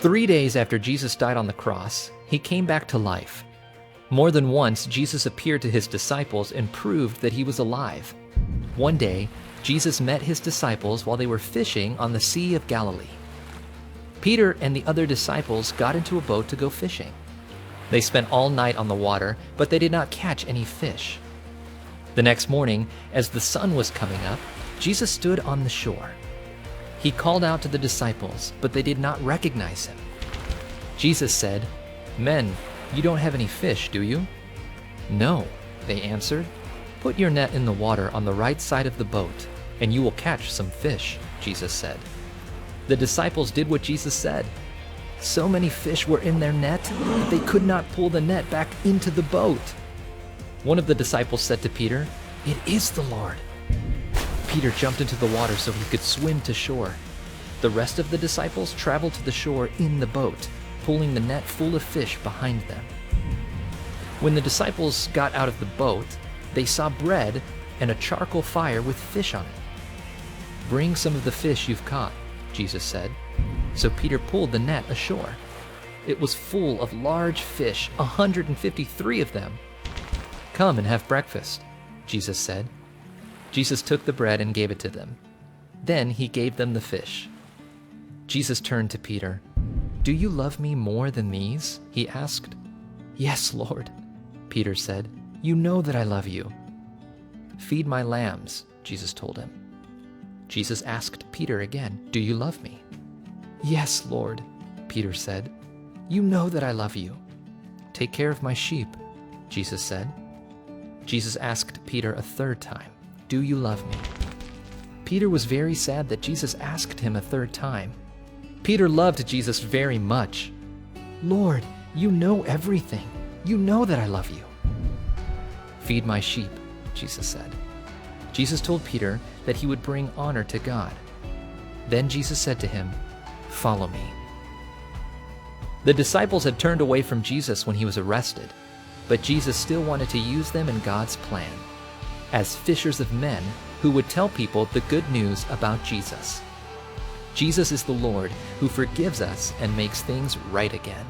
3 days after Jesus died on the cross, he came back to life. More than once, Jesus appeared to his disciples and proved that he was alive. One day, Jesus met his disciples while they were fishing on the Sea of Galilee. Peter and the other disciples got into a boat to go fishing. They spent all night on the water, but they did not catch any fish. The next morning, as the sun was coming up, Jesus stood on the shore. He called out to the disciples, but they did not recognize him. Jesus said, "Men, you don't have any fish, do you?" "No," they answered. "Put your net in the water on the right side of the boat, and you will catch some fish," Jesus said. The disciples did what Jesus said. So many fish were in their net that they could not pull the net back into the boat. One of the disciples said to Peter, "It is the Lord." Peter jumped into the water so he could swim to shore. The rest of the disciples traveled to the shore in the boat, pulling the net full of fish behind them. When the disciples got out of the boat, they saw bread and a charcoal fire with fish on it. "Bring some of the fish you've caught," Jesus said. So Peter pulled the net ashore. It was full of large fish, 153 of them. "Come and have breakfast," Jesus said. Jesus took the bread and gave it to them. Then he gave them the fish. Jesus turned to Peter. "Do you love me more than these?" he asked. "Yes, Lord," Peter said. "You know that I love you." "Feed my lambs," Jesus told him. Jesus asked Peter again, "Do you love me?" "Yes, Lord," Peter said. "You know that I love you." "Take care of my sheep," Jesus said. Jesus asked Peter a third time, "Do you love me?" Peter was very sad that Jesus asked him a third time. Peter loved Jesus very much. "Lord, you know everything. You know that I love you." "Feed my sheep," Jesus said. Jesus told Peter that he would bring honor to God. Then Jesus said to him, "Follow me." The disciples had turned away from Jesus when he was arrested, but Jesus still wanted to use them in God's plan as fishers of men who would tell people the good news about Jesus. Jesus is the Lord who forgives us and makes things right again.